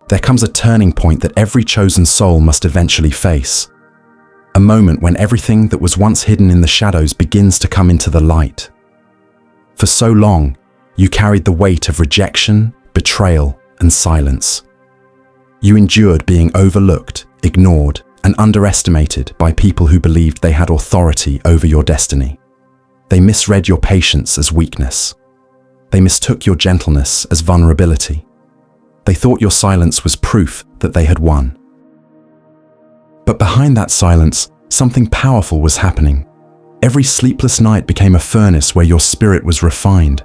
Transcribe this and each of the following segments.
there comes a turning point that every chosen soul must eventually face. A moment when everything that was once hidden in the shadows begins to come into the light. For so long, you carried the weight of rejection, betrayal, and silence. You endured being overlooked, ignored, and underestimated by people who believed they had authority over your destiny. They misread your patience as weakness. They mistook your gentleness as vulnerability. They thought your silence was proof that they had won. But behind that silence, something powerful was happening. Every sleepless night became a furnace where your spirit was refined.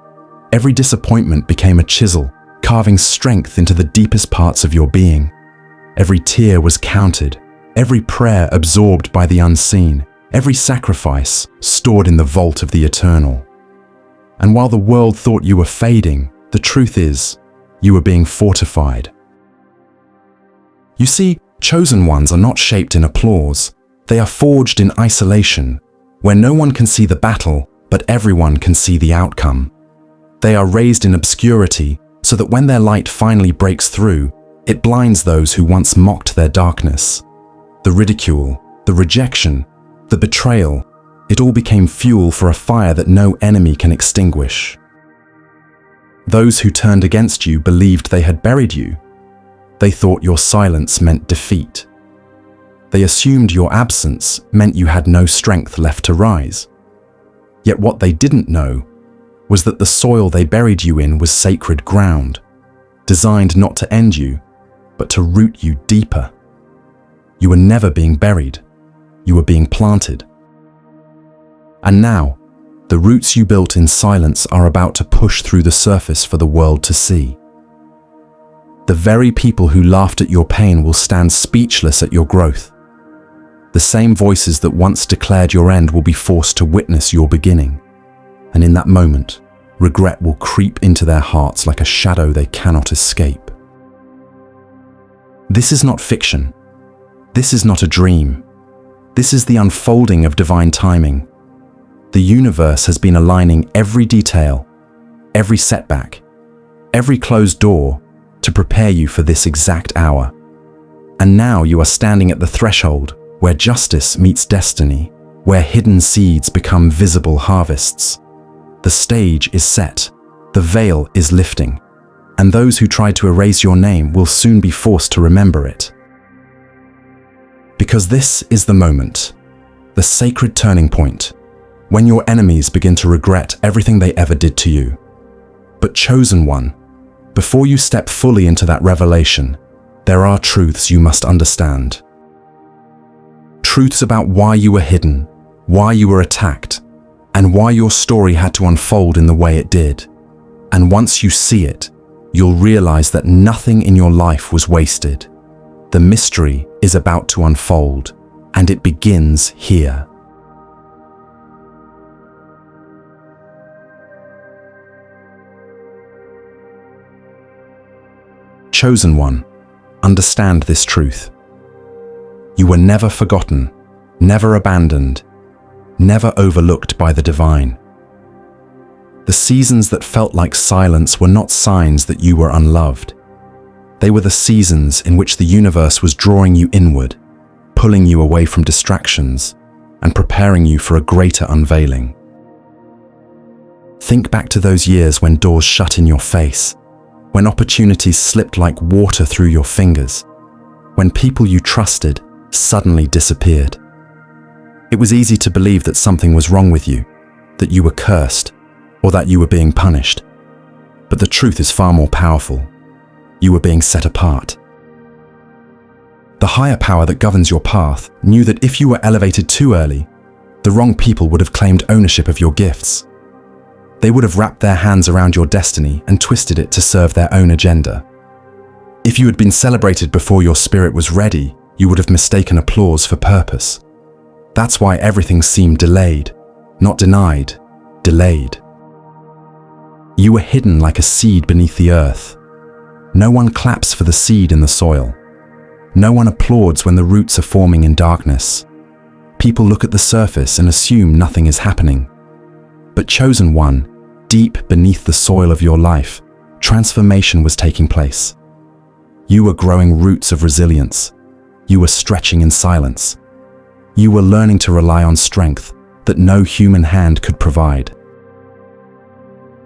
Every disappointment became a chisel, carving strength into the deepest parts of your being. Every tear was counted, every prayer absorbed by the unseen, every sacrifice stored in the vault of the eternal. And while the world thought you were fading, the truth is, you were being fortified. You see, chosen ones are not shaped in applause. They are forged in isolation, where no one can see the battle, but everyone can see the outcome. They are raised in obscurity, so that when their light finally breaks through, it blinds those who once mocked their darkness. The ridicule, the rejection, the betrayal, it all became fuel for a fire that no enemy can extinguish. Those who turned against you believed they had buried you. They thought your silence meant defeat. They assumed your absence meant you had no strength left to rise. Yet what they didn't know was that the soil they buried you in was sacred ground, designed not to end you, but to root you deeper. You were never being buried, you were being planted. And now, the roots you built in silence are about to push through the surface for the world to see. The very people who laughed at your pain will stand speechless at your growth. The same voices that once declared your end will be forced to witness your beginning. And in that moment, regret will creep into their hearts like a shadow they cannot escape. This is not fiction. This is not a dream. This is the unfolding of divine timing. The universe has been aligning every detail, every setback, every closed door to prepare you for this exact hour. And now you are standing at the threshold where justice meets destiny, where hidden seeds become visible harvests. The stage is set, the veil is lifting, and those who tried to erase your name will soon be forced to remember it. Because this is the moment, the sacred turning point, when your enemies begin to regret everything they ever did to you. But chosen one, before you step fully into that revelation, there are truths you must understand. Truths about why you were hidden, why you were attacked, and why your story had to unfold in the way it did. And once you see it, you'll realize that nothing in your life was wasted. The mystery is about to unfold, and it begins here. Chosen one, understand this truth. You were never forgotten, never abandoned, never overlooked by the divine. The seasons that felt like silence were not signs that you were unloved. They were the seasons in which the universe was drawing you inward, pulling you away from distractions, and preparing you for a greater unveiling. Think back to those years when doors shut in your face, when opportunities slipped like water through your fingers, when people you trusted suddenly disappeared. It was easy to believe that something was wrong with you, that you were cursed, or that you were being punished. But the truth is far more powerful. You were being set apart. The higher power that governs your path knew that if you were elevated too early, the wrong people would have claimed ownership of your gifts. They would have wrapped their hands around your destiny and twisted it to serve their own agenda. If you had been celebrated before your spirit was ready, you would have mistaken applause for purpose. That's why everything seemed delayed, not denied, delayed. You were hidden like a seed beneath the earth. No one claps for the seed in the soil. No one applauds when the roots are forming in darkness. People look at the surface and assume nothing is happening. But chosen one, deep beneath the soil of your life, transformation was taking place. You were growing roots of resilience. You were stretching in silence. You were learning to rely on strength that no human hand could provide.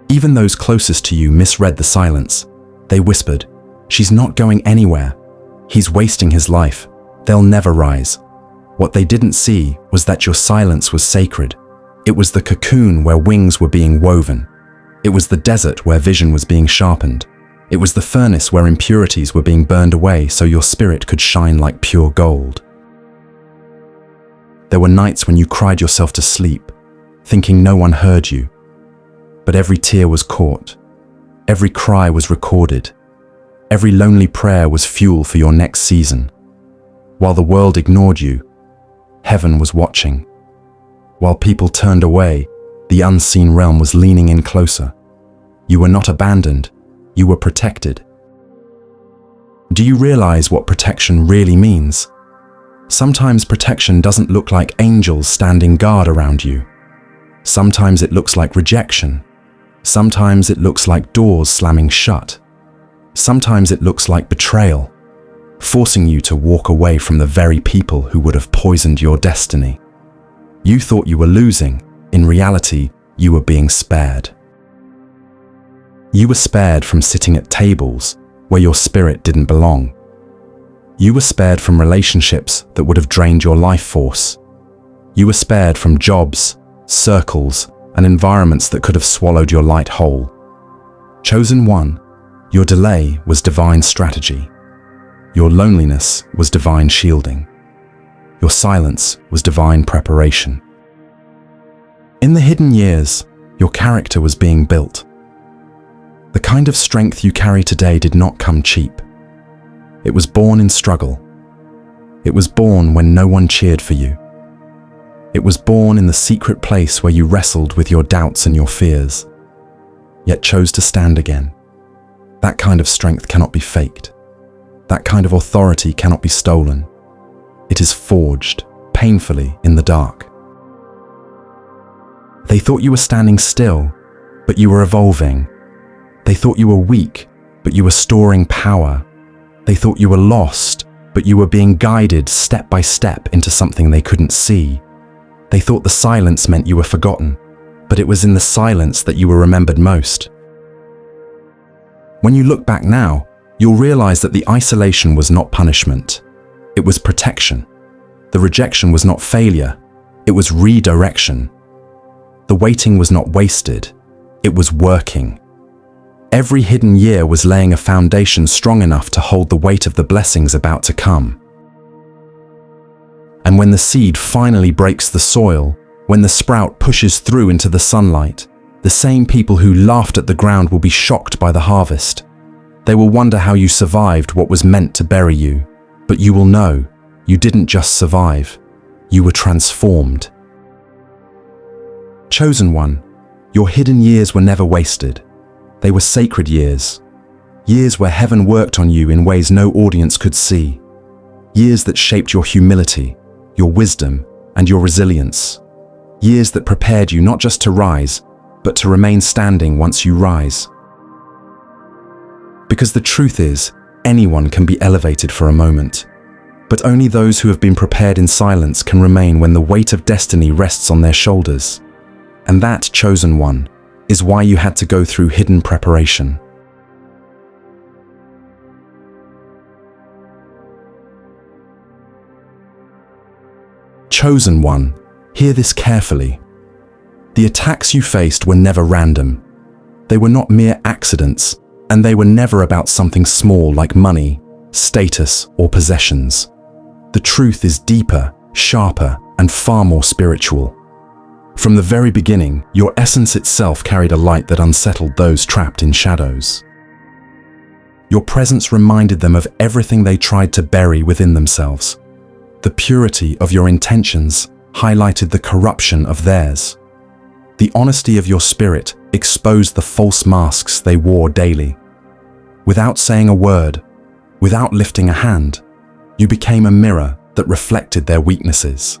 Even those closest to you misread the silence. They whispered, "She's not going anywhere. He's wasting his life. They'll never rise." What they didn't see was that your silence was sacred. It was the cocoon where wings were being woven. It was the desert where vision was being sharpened. It was the furnace where impurities were being burned away so your spirit could shine like pure gold. There were nights when you cried yourself to sleep, thinking no one heard you. But every tear was caught. Every cry was recorded. Every lonely prayer was fuel for your next season. While the world ignored you, heaven was watching. While people turned away, the unseen realm was leaning in closer. You were not abandoned. You were protected. Do you realize what protection really means? Sometimes protection doesn't look like angels standing guard around you. Sometimes it looks like rejection. Sometimes it looks like doors slamming shut. Sometimes it looks like betrayal, forcing you to walk away from the very people who would have poisoned your destiny. You thought you were losing. In reality, you were being spared. You were spared from sitting at tables where your spirit didn't belong. You were spared from relationships that would have drained your life force. You were spared from jobs, circles, and environments that could have swallowed your light whole. Chosen one, your delay was divine strategy. Your loneliness was divine shielding. Your silence was divine preparation. In the hidden years, your character was being built. The kind of strength you carry today did not come cheap. It was born in struggle. It was born when no one cheered for you. It was born in the secret place where you wrestled with your doubts and your fears, yet chose to stand again. That kind of strength cannot be faked. That kind of authority cannot be stolen. It is forged, painfully, in the dark. They thought you were standing still, but you were evolving. They thought you were weak, but you were storing power. They thought you were lost, but you were being guided step by step into something they couldn't see. They thought the silence meant you were forgotten, but it was in the silence that you were remembered most. When you look back now, you'll realize that the isolation was not punishment. It was protection. The rejection was not failure. It was redirection. The waiting was not wasted. It was working. Every hidden year was laying a foundation strong enough to hold the weight of the blessings about to come. And when the seed finally breaks the soil, when the sprout pushes through into the sunlight, the same people who laughed at the ground will be shocked by the harvest. They will wonder how you survived what was meant to bury you, but you will know you didn't just survive, you were transformed. Chosen one, your hidden years were never wasted. They were sacred years. Years where heaven worked on you in ways no audience could see. Years that shaped your humility, your wisdom, and your resilience. Years that prepared you not just to rise, but to remain standing once you rise. Because the truth is, anyone can be elevated for a moment, but only those who have been prepared in silence can remain when the weight of destiny rests on their shoulders. And that, chosen one, is why you had to go through hidden preparation. Chosen one, hear this carefully. The attacks you faced were never random. They were not mere accidents, and they were never about something small like money, status, or possessions. The truth is deeper, sharper, and far more spiritual. From the very beginning, your essence itself carried a light that unsettled those trapped in shadows. Your presence reminded them of everything they tried to bury within themselves. The purity of your intentions highlighted the corruption of theirs. The honesty of your spirit exposed the false masks they wore daily. Without saying a word, without lifting a hand, you became a mirror that reflected their weaknesses.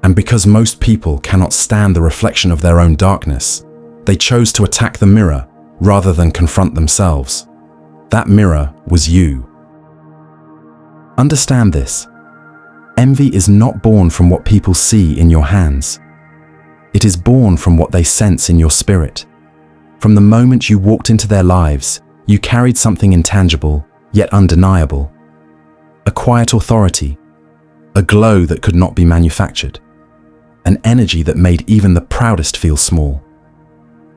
And because most people cannot stand the reflection of their own darkness, they chose to attack the mirror rather than confront themselves. That mirror was you. Understand this. Envy is not born from what people see in your hands. It is born from what they sense in your spirit. From the moment you walked into their lives, you carried something intangible, yet undeniable. A quiet authority, a glow that could not be manufactured, an energy that made even the proudest feel small.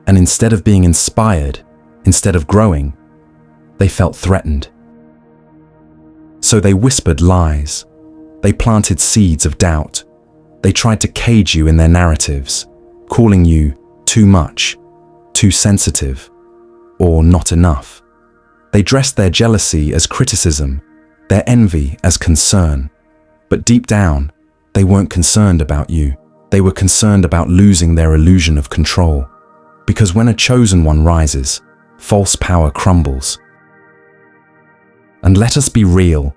And instead of being inspired, instead of growing, they felt threatened. So they whispered lies. They planted seeds of doubt. They tried to cage you in their narratives, calling you too much, too sensitive, or not enough. They dressed their jealousy as criticism, their envy as concern. But deep down, they weren't concerned about you. They were concerned about losing their illusion of control. Because when a chosen one rises, false power crumbles. And let us be real.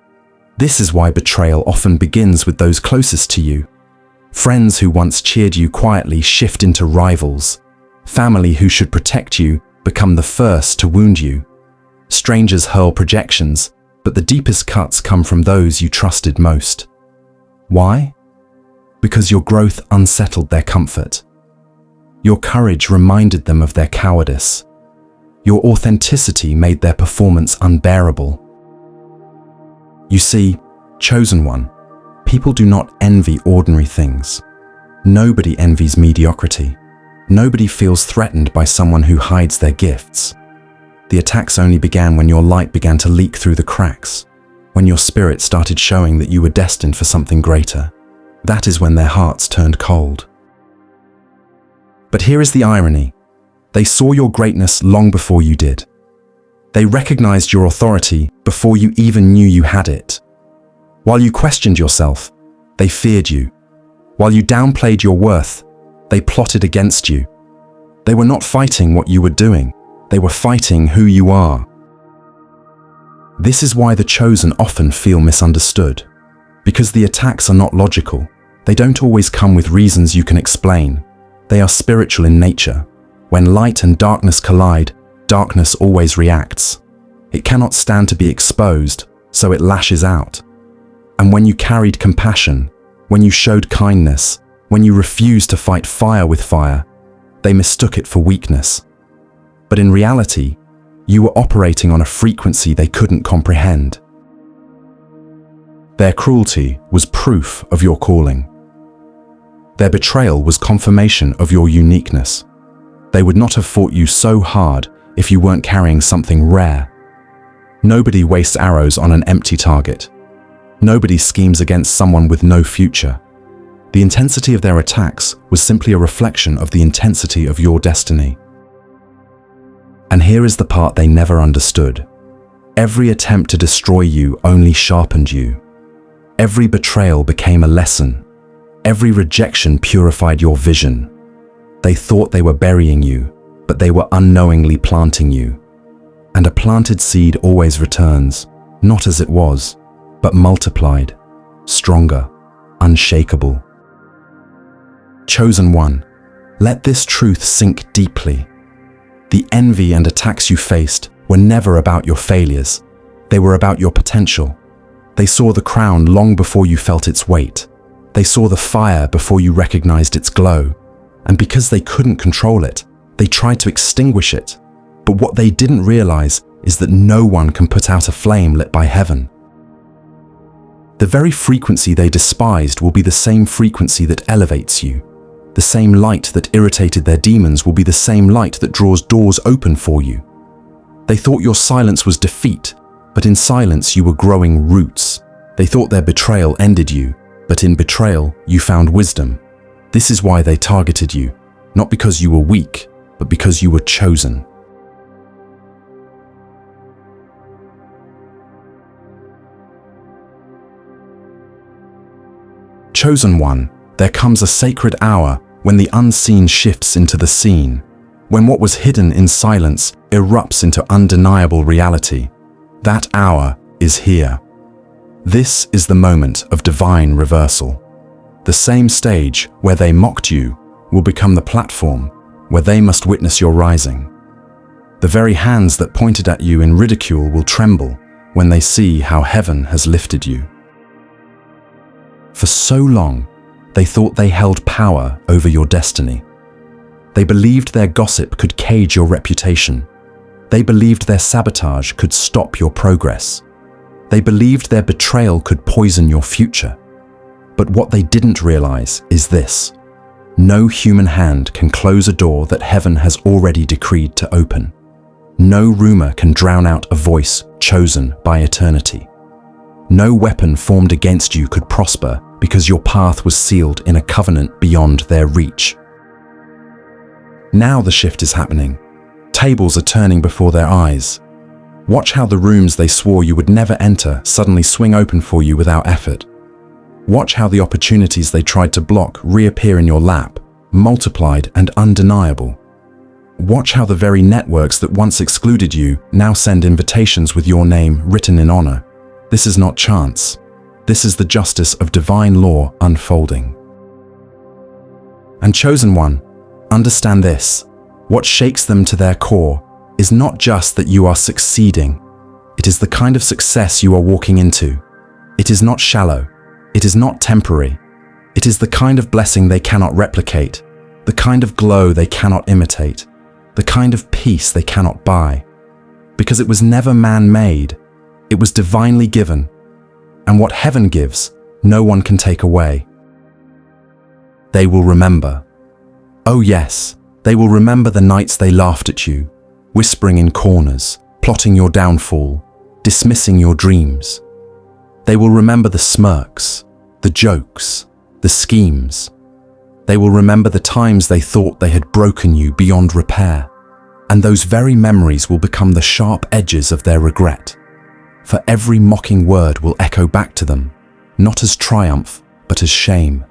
This is why betrayal often begins with those closest to you. Friends who once cheered you quietly shift into rivals. Family who should protect you become the first to wound you. Strangers hurl projections, but the deepest cuts come from those you trusted most. Why? Because your growth unsettled their comfort. Your courage reminded them of their cowardice. Your authenticity made their performance unbearable. You see, chosen one, people do not envy ordinary things. Nobody envies mediocrity. Nobody feels threatened by someone who hides their gifts. The attacks only began when your light began to leak through the cracks, when your spirit started showing that you were destined for something greater. That is when their hearts turned cold. But here is the irony. They saw your greatness long before you did. They recognized your authority before you even knew you had it. While you questioned yourself, they feared you. While you downplayed your worth, they plotted against you. They were not fighting what you were doing. They were fighting who you are. This is why the chosen often feel misunderstood. Because the attacks are not logical. They don't always come with reasons you can explain. They are spiritual in nature. When light and darkness collide, darkness always reacts. It cannot stand to be exposed, so it lashes out. And when you carried compassion, when you showed kindness, when you refused to fight fire with fire, they mistook it for weakness. But in reality, you were operating on a frequency they couldn't comprehend. Their cruelty was proof of your calling. Their betrayal was confirmation of your uniqueness. They would not have fought you so hard if you weren't carrying something rare. Nobody wastes arrows on an empty target. Nobody schemes against someone with no future. The intensity of their attacks was simply a reflection of the intensity of your destiny. And here is the part they never understood. Every attempt to destroy you only sharpened you. Every betrayal became a lesson. Every rejection purified your vision. They thought they were burying you, but they were unknowingly planting you. And a planted seed always returns, not as it was, but multiplied, stronger, unshakable. Chosen one, let this truth sink deeply. The envy and attacks you faced were never about your failures. They were about your potential. They saw the crown long before you felt its weight. They saw the fire before you recognized its glow. And because they couldn't control it, they tried to extinguish it. But what they didn't realize is that no one can put out a flame lit by heaven. The very frequency they despised will be the same frequency that elevates you. The same light that irritated their demons will be the same light that draws doors open for you. They thought your silence was defeat, but in silence you were growing roots. They thought their betrayal ended you, but in betrayal you found wisdom. This is why they targeted you, not because you were weak, but because you were chosen. Chosen one, there comes a sacred hour when the unseen shifts into the seen, when what was hidden in silence erupts into undeniable reality. That hour is here. This is the moment of divine reversal. The same stage where they mocked you will become the platform where they must witness your rising. The very hands that pointed at you in ridicule will tremble when they see how heaven has lifted you. For so long, they thought they held power over your destiny. They believed their gossip could cage your reputation. They believed their sabotage could stop your progress. They believed their betrayal could poison your future. But what they didn't realize is this: no human hand can close a door that heaven has already decreed to open. No rumor can drown out a voice chosen by eternity. No weapon formed against you could prosper because your path was sealed in a covenant beyond their reach. Now the shift is happening. Tables are turning before their eyes. Watch how the rooms they swore you would never enter suddenly swing open for you without effort. Watch how the opportunities they tried to block reappear in your lap, multiplied and undeniable. Watch how the very networks that once excluded you now send invitations with your name written in honor. This is not chance. This is the justice of divine law unfolding. And chosen one, understand this: what shakes them to their core is not just that you are succeeding. It is the kind of success you are walking into. It is not shallow. It is not temporary. It is the kind of blessing they cannot replicate, the kind of glow they cannot imitate, the kind of peace they cannot buy. Because it was never man-made, it was divinely given. And what heaven gives, no one can take away. They will remember. Oh yes, they will remember the nights they laughed at you, whispering in corners, plotting your downfall, dismissing your dreams. They will remember the smirks, the jokes, the schemes. They will remember the times they thought they had broken you beyond repair. And those very memories will become the sharp edges of their regret. For every mocking word will echo back to them, not as triumph, but as shame.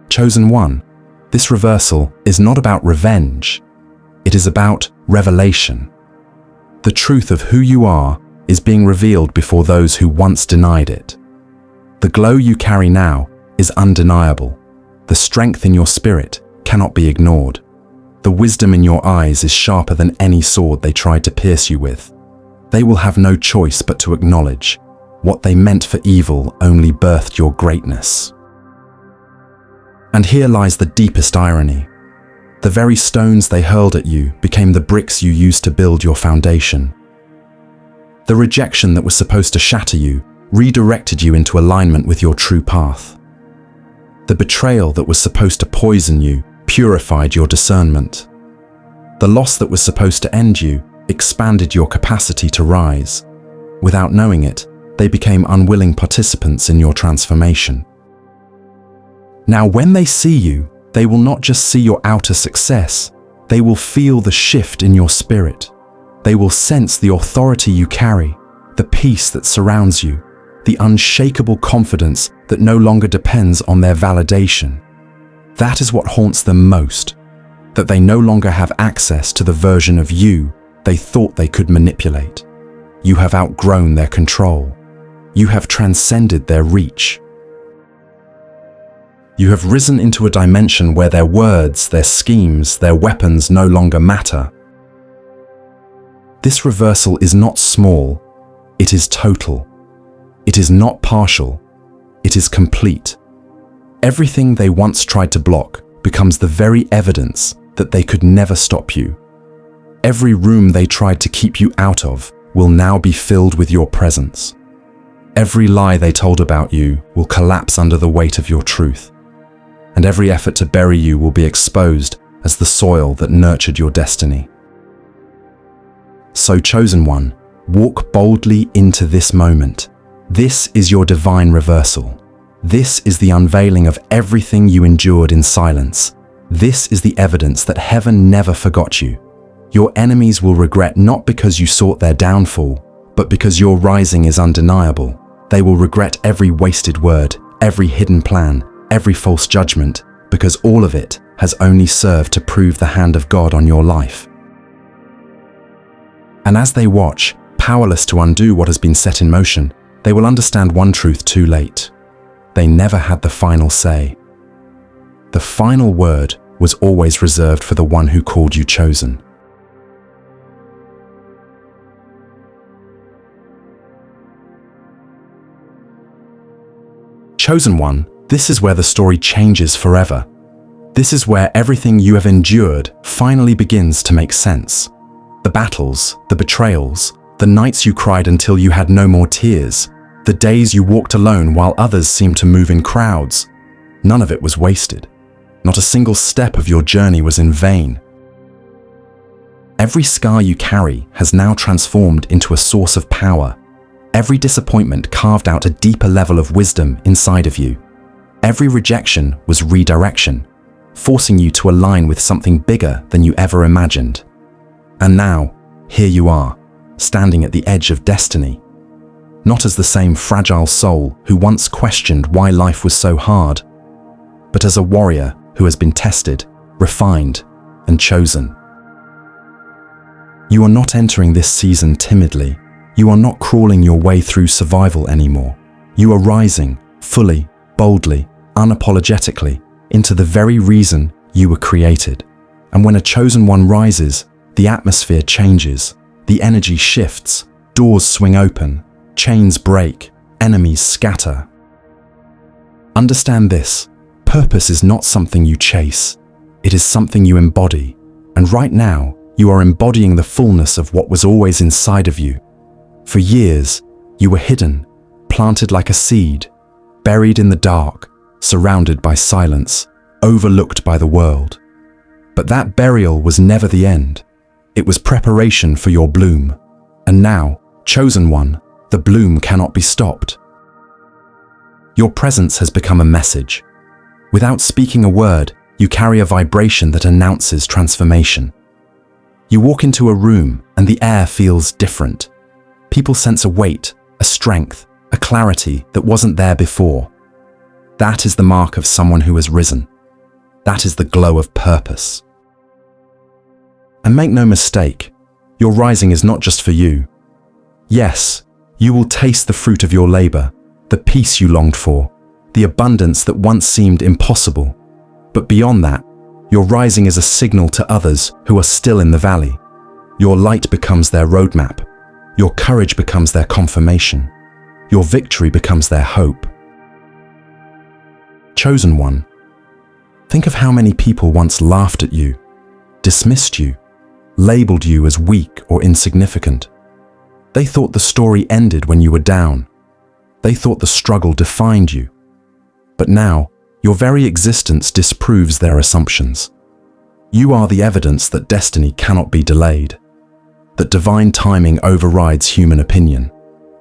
Chosen one, this reversal is not about revenge. It is about revelation. The truth of who you are is being revealed before those who once denied it. The glow you carry now is undeniable. The strength in your spirit cannot be ignored. The wisdom in your eyes is sharper than any sword they tried to pierce you with. They will have no choice but to acknowledge what they meant for evil only birthed your greatness. And here lies the deepest irony. The very stones they hurled at you became the bricks you used to build your foundation. The rejection that was supposed to shatter you redirected you into alignment with your true path. The betrayal that was supposed to poison you purified your discernment. The loss that was supposed to end you expanded your capacity to rise. Without knowing it, they became unwilling participants in your transformation. Now, when they see you, they will not just see your outer success, they will feel the shift in your spirit. They will sense the authority you carry, the peace that surrounds you, the unshakable confidence that no longer depends on their validation. That is what haunts them most, that they no longer have access to the version of you they thought they could manipulate. You have outgrown their control. You have transcended their reach. You have risen into a dimension where their words, their schemes, their weapons no longer matter. This reversal is not small, it is total. It is not partial, it is complete. Everything they once tried to block becomes the very evidence that they could never stop you. Every room they tried to keep you out of will now be filled with your presence. Every lie they told about you will collapse under the weight of your truth. And every effort to bury you will be exposed as the soil that nurtured your destiny. So, chosen one, walk boldly into this moment. This is your divine reversal. This is the unveiling of everything you endured in silence. This is the evidence that heaven never forgot you. Your enemies will regret not because you sought their downfall, but because your rising is undeniable. They will regret every wasted word, every hidden plan, every false judgment, because all of it has only served to prove the hand of God on your life. And as they watch, powerless to undo what has been set in motion, they will understand one truth too late. They never had the final say. The final word was always reserved for the one who called you chosen. Chosen one, this is where the story changes forever. This is where everything you have endured finally begins to make sense. The battles, the betrayals, the nights you cried until you had no more tears, the days you walked alone while others seemed to move in crowds. None of it was wasted. Not a single step of your journey was in vain. Every scar you carry has now transformed into a source of power. Every disappointment carved out a deeper level of wisdom inside of you. Every rejection was redirection, forcing you to align with something bigger than you ever imagined. And now, here you are, standing at the edge of destiny. Not as the same fragile soul who once questioned why life was so hard, but as a warrior who has been tested, refined, and chosen. You are not entering this season timidly. You are not crawling your way through survival anymore. You are rising, fully, boldly, unapologetically, into the very reason you were created. And when a chosen one rises, the atmosphere changes, the energy shifts, doors swing open, chains break, enemies scatter. Understand this, purpose is not something you chase, it is something you embody. And right now, you are embodying the fullness of what was always inside of you. For years, you were hidden, planted like a seed, buried in the dark, surrounded by silence, overlooked by the world. But that burial was never the end. It was preparation for your bloom. And now, chosen one, the bloom cannot be stopped. Your presence has become a message. Without speaking a word, you carry a vibration that announces transformation. You walk into a room and the air feels different. People sense a weight, a strength, a clarity that wasn't there before. That is the mark of someone who has risen. That is the glow of purpose. And make no mistake, your rising is not just for you. Yes, you will taste the fruit of your labor, the peace you longed for, the abundance that once seemed impossible. But beyond that, your rising is a signal to others who are still in the valley. Your light becomes their roadmap. Your courage becomes their confirmation. Your victory becomes their hope. Chosen one, think of how many people once laughed at you, dismissed you, labeled you as weak or insignificant. They thought the story ended when you were down. They thought the struggle defined you. But now, your very existence disproves their assumptions. You are the evidence that destiny cannot be delayed, that divine timing overrides human opinion,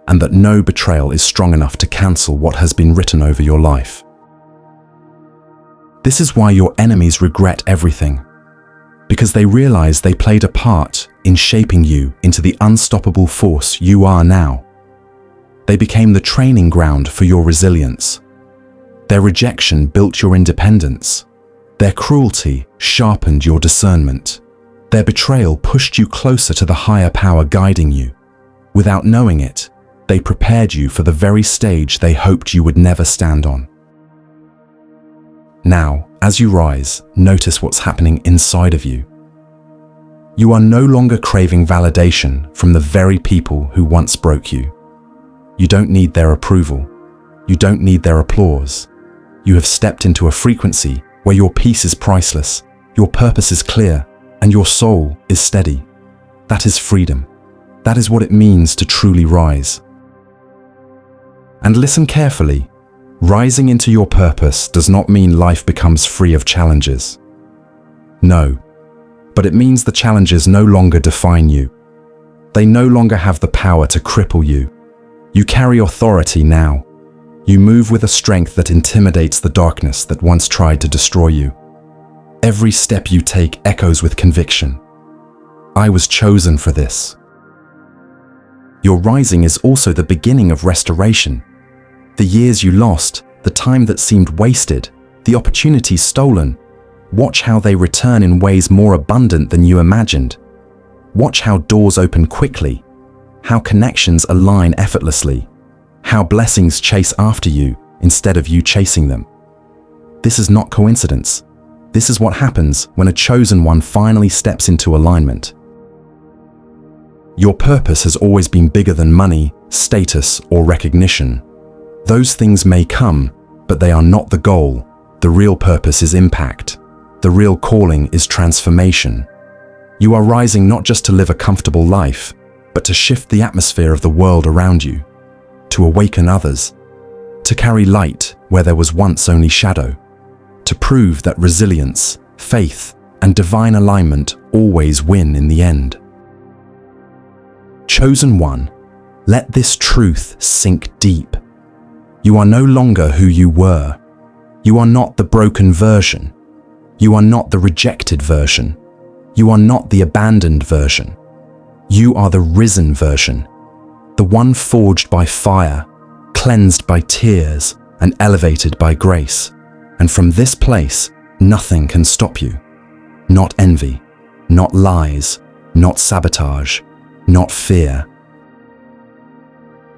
and that no betrayal is strong enough to cancel what has been written over your life. This is why your enemies regret everything, because they realize they played a part in shaping you into the unstoppable force you are now. They became the training ground for your resilience. Their rejection built your independence. Their cruelty sharpened your discernment. Their betrayal pushed you closer to the higher power guiding you. Without knowing it, they prepared you for the very stage they hoped you would never stand on. Now, as you rise, notice what's happening inside of you. You are no longer craving validation from the very people who once broke you. You don't need their approval. You don't need their applause. You have stepped into a frequency where your peace is priceless, your purpose is clear, and your soul is steady. That is freedom. That is what it means to truly rise. And listen carefully. Rising into your purpose does not mean life becomes free of challenges. No, but it means the challenges no longer define you. They no longer have the power to cripple you. You carry authority now. You move with a strength that intimidates the darkness that once tried to destroy you. Every step you take echoes with conviction. I was chosen for this. Your rising is also the beginning of restoration. The years you lost, the time that seemed wasted, the opportunities stolen, watch how they return in ways more abundant than you imagined. Watch how doors open quickly, how connections align effortlessly, how blessings chase after you instead of you chasing them. This is not coincidence. This is what happens when a chosen one finally steps into alignment. Your purpose has always been bigger than money, status, or recognition. Those things may come, But they are not the goal. The real purpose is impact. The real calling is transformation. You are rising not just to live a comfortable life, but to shift the atmosphere of the world around you, to awaken others, to carry light where there was once only shadow, to prove that resilience, faith, and divine alignment always win in the end. Chosen one, let this truth sink deep. You are no longer who you were. You are not the broken version. You are not the rejected version. You are not the abandoned version. You are the risen version, the one forged by fire, cleansed by tears, and elevated by grace. And from this place, nothing can stop you. Not envy, not lies, not sabotage, not fear.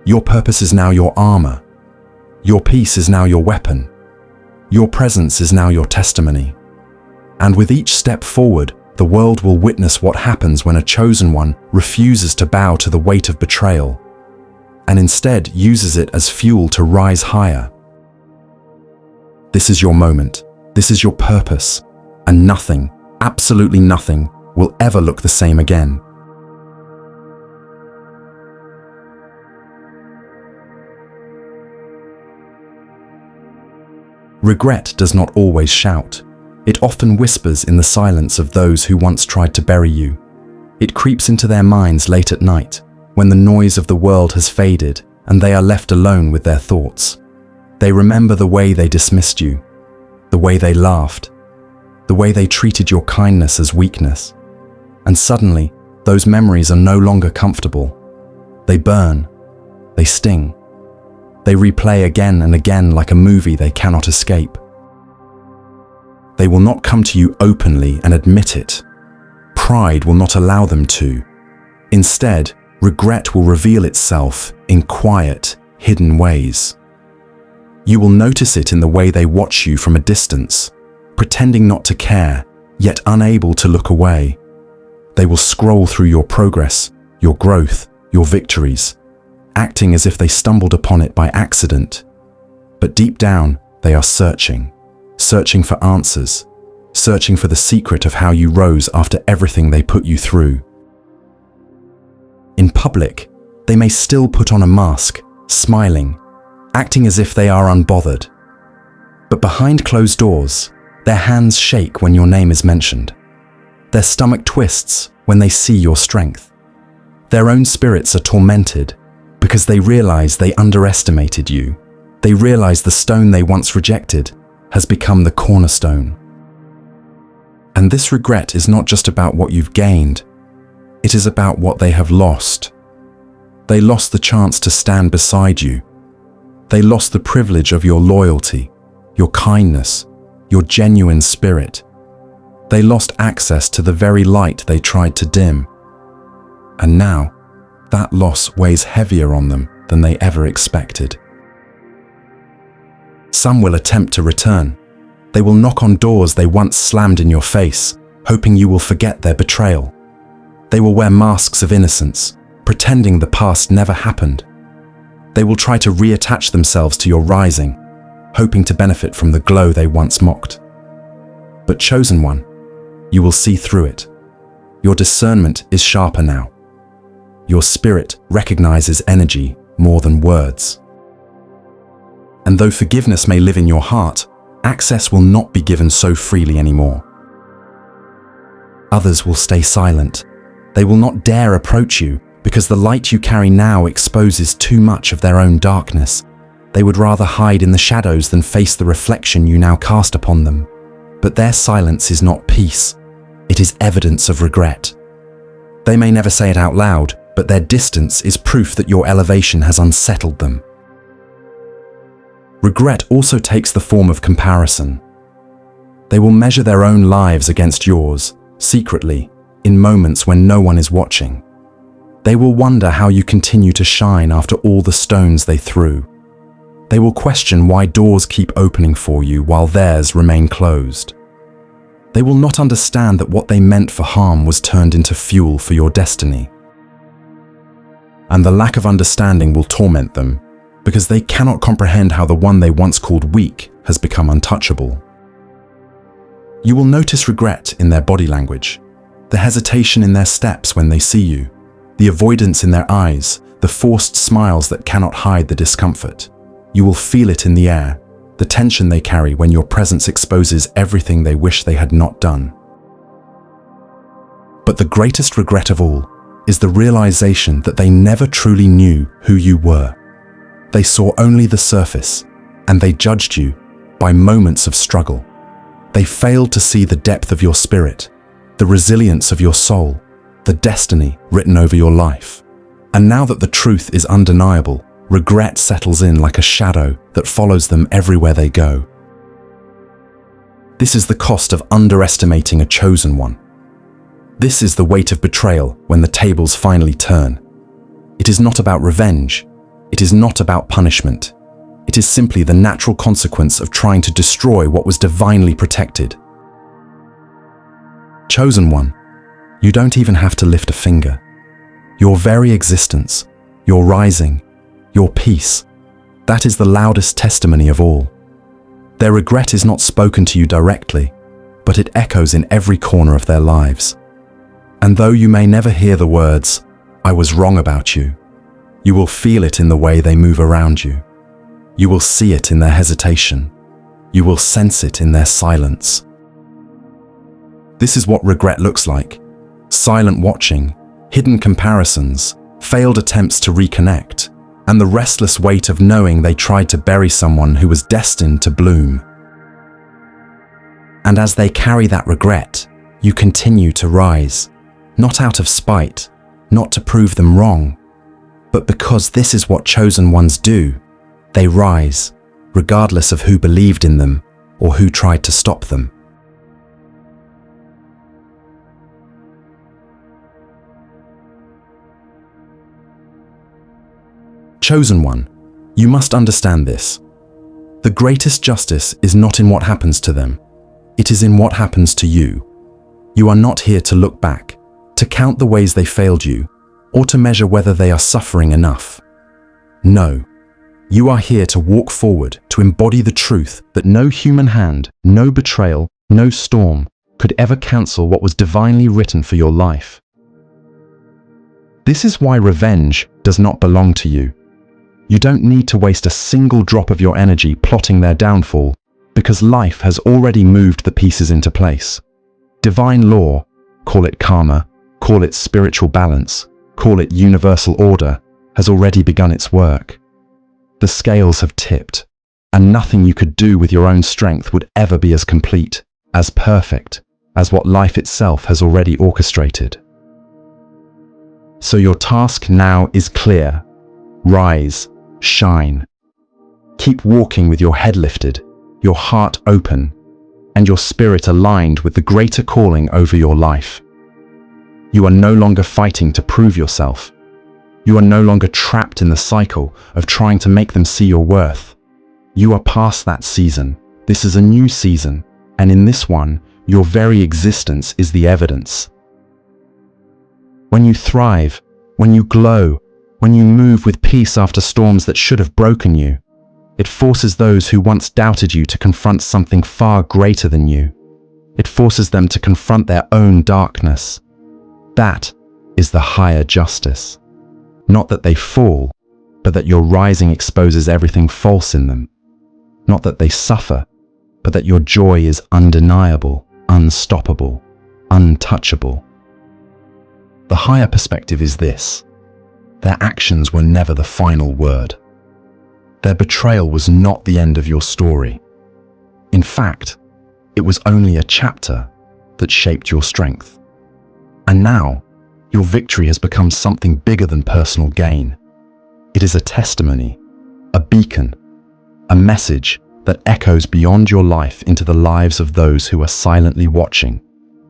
Your purpose is now your armor. Your peace is now your weapon. Your presence is now your testimony. And with each step forward, the world will witness what happens when a chosen one refuses to bow to the weight of betrayal, and instead uses it as fuel to rise higher. This is your moment. This is your purpose. And nothing, absolutely nothing, will ever look the same again. Regret does not always shout. It often whispers in the silence of those who once tried to bury you. It creeps into their minds late at night, when the noise of the world has faded and they are left alone with their thoughts. They remember the way they dismissed you, the way they laughed, the way they treated your kindness as weakness. And suddenly, those memories are no longer comfortable. They burn, they sting. They replay again and again like a movie they cannot escape. They will not come to you openly and admit it. Pride will not allow them to. Instead, regret will reveal itself in quiet, hidden ways. You will notice it in the way they watch you from a distance, pretending not to care, yet unable to look away. They will scroll through your progress, your growth, your victories, acting as if they stumbled upon it by accident. But deep down, they are searching for answers, searching for the secret of how you rose after everything they put you through. In public, they may still put on a mask, smiling, acting as if they are unbothered. But behind closed doors, their hands shake when your name is mentioned. Their stomach twists when they see your strength. Their own spirits are tormented because they realize they underestimated you. They realize the stone they once rejected has become the cornerstone. And this regret is not just about what you've gained. It is about what they have lost. They lost the chance to stand beside you. They lost the privilege of your loyalty, your kindness, your genuine spirit. They lost access to the very light they tried to dim. And now, that loss weighs heavier on them than they ever expected. Some will attempt to return. They will knock on doors they once slammed in your face, hoping you will forget their betrayal. They will wear masks of innocence, pretending the past never happened. They will try to reattach themselves to your rising, hoping to benefit from the glow they once mocked. But chosen one, you will see through it. Your discernment is sharper now. Your spirit recognizes energy more than words. And though forgiveness may live in your heart, access will not be given so freely anymore. Others will stay silent. They will not dare approach you because the light you carry now exposes too much of their own darkness. They would rather hide in the shadows than face the reflection you now cast upon them. But their silence is not peace. It is evidence of regret. They may never say it out loud, but their distance is proof that your elevation has unsettled them. Regret also takes the form of comparison. They will measure their own lives against yours, secretly, in moments when no one is watching. They will wonder how you continue to shine after all the stones they threw. They will question why doors keep opening for you while theirs remain closed. They will not understand that what they meant for harm was turned into fuel for your destiny. And the lack of understanding will torment them, because they cannot comprehend how the one they once called weak has become untouchable. You will notice regret in their body language, the hesitation in their steps when they see you, the avoidance in their eyes, the forced smiles that cannot hide the discomfort. You will feel it in the air, the tension they carry when your presence exposes everything they wish they had not done. But the greatest regret of all is the realization that they never truly knew who you were. They saw only the surface, and they judged you by moments of struggle. They failed to see the depth of your spirit, the resilience of your soul, the destiny written over your life. And now that the truth is undeniable, regret settles in like a shadow that follows them everywhere they go. This is the cost of underestimating a chosen one. This is the weight of betrayal when the tables finally turn. It is not about revenge. It is not about punishment. It is simply the natural consequence of trying to destroy what was divinely protected. Chosen one, you don't even have to lift a finger. Your very existence, your rising, your peace, that is the loudest testimony of all. Their regret is not spoken to you directly, but it echoes in every corner of their lives. And though you may never hear the words, "I was wrong about you," you will feel it in the way they move around you. You will see it in their hesitation. You will sense it in their silence. This is what regret looks like: silent watching, hidden comparisons, failed attempts to reconnect, and the restless weight of knowing they tried to bury someone who was destined to bloom. And as they carry that regret, you continue to rise, not out of spite, not to prove them wrong, but because this is what chosen ones do. They rise, regardless of who believed in them or who tried to stop them. Chosen one, you must understand this. The greatest justice is not in what happens to them. It is in what happens to you. You are not here to look back, to count the ways they failed you, or to measure whether they are suffering enough. No, you are here to walk forward, to embody the truth that no human hand, no betrayal, no storm could ever cancel what was divinely written for your life. This is why revenge does not belong to you. You don't need to waste a single drop of your energy plotting their downfall, because life has already moved the pieces into place. Divine law, call it karma, call it spiritual balance, call it universal order, has already begun its work. The scales have tipped, and nothing you could do with your own strength would ever be as complete, as perfect, as what life itself has already orchestrated. So your task now is clear. Rise, shine. Keep walking with your head lifted, your heart open, and your spirit aligned with the greater calling over your life. You are no longer fighting to prove yourself. You are no longer trapped in the cycle of trying to make them see your worth. You are past that season. This is a new season, and in this one, your very existence is the evidence. When you thrive, when you glow, when you move with peace after storms that should have broken you, it forces those who once doubted you to confront something far greater than you. It forces them to confront their own darkness. That is the higher justice. Not that they fall, but that your rising exposes everything false in them. Not that they suffer, but that your joy is undeniable, unstoppable, untouchable. The higher perspective is this: their actions were never the final word. Their betrayal was not the end of your story. In fact, it was only a chapter that shaped your strength. And now, your victory has become something bigger than personal gain. It is a testimony, a beacon, a message that echoes beyond your life into the lives of those who are silently watching,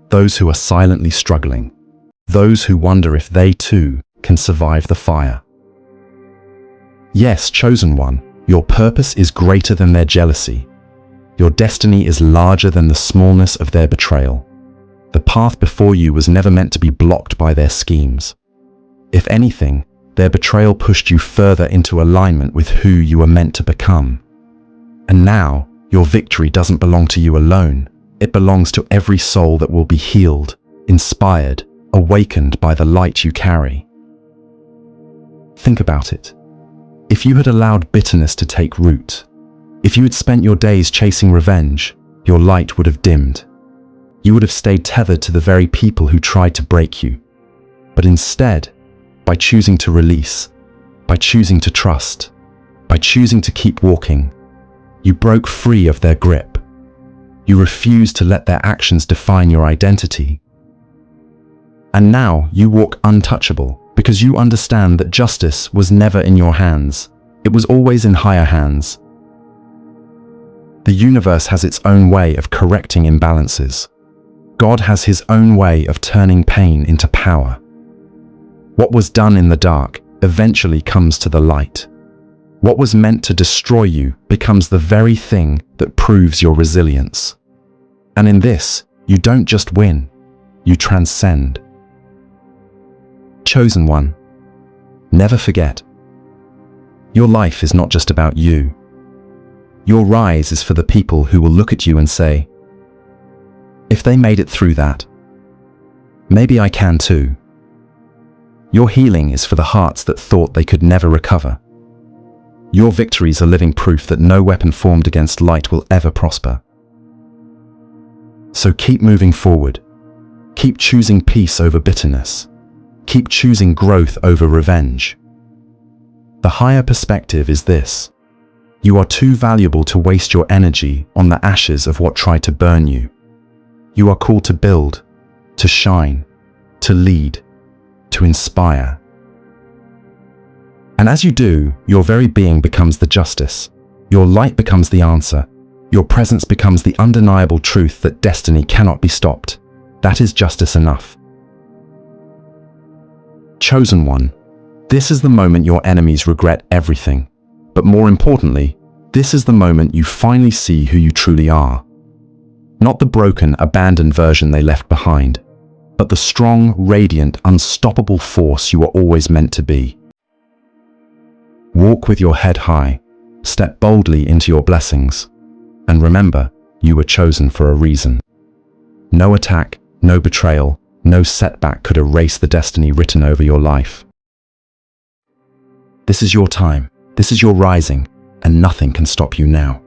those who are silently struggling, those who wonder if they too can survive the fire. Yes, chosen one, your purpose is greater than their jealousy. Your destiny is larger than the smallness of their betrayal. The path before you was never meant to be blocked by their schemes. If anything, Their betrayal pushed you further into alignment with who you were meant to become. And now, your victory doesn't belong to you alone. It belongs to every soul that will be healed, inspired, awakened by the light you carry. Think about it. If you had allowed bitterness to take root, if you had spent your days chasing revenge, your light would have dimmed. You would have stayed tethered to the very people who tried to break you. But instead, by choosing to release, by choosing to trust, by choosing to keep walking, you broke free of their grip. You refused to let their actions define your identity. And now you walk untouchable because you understand that justice was never in your hands. It was always in higher hands. The universe has its own way of correcting imbalances. God has his own way of turning pain into power. What was done in the dark eventually comes to the light. What was meant to destroy you becomes the very thing that proves your resilience. And in this, you don't just win, you transcend. Chosen one, never forget. Your life is not just about you. Your rise is for the people who will look at you and say, if they made it through that, maybe I can too. Your healing is for the hearts that thought they could never recover. Your victories are living proof that no weapon formed against light will ever prosper. So keep moving forward. Keep choosing peace over bitterness. Keep choosing growth over revenge. The higher perspective is this: you are too valuable to waste your energy on the ashes of what tried to burn you. You are called to build, to shine, to lead, to inspire. And as you do, your very being becomes the justice. Your light becomes the answer. Your presence becomes the undeniable truth that destiny cannot be stopped. That is justice enough. Chosen one, this is the moment your enemies regret everything. But more importantly, this is the moment you finally see who you truly are. Not the broken, abandoned version they left behind, but the strong, radiant, unstoppable force you were always meant to be. Walk with your head high, step boldly into your blessings, and remember, you were chosen for a reason. No attack, no betrayal, no setback could erase the destiny written over your life. This is your time, this is your rising, and nothing can stop you now.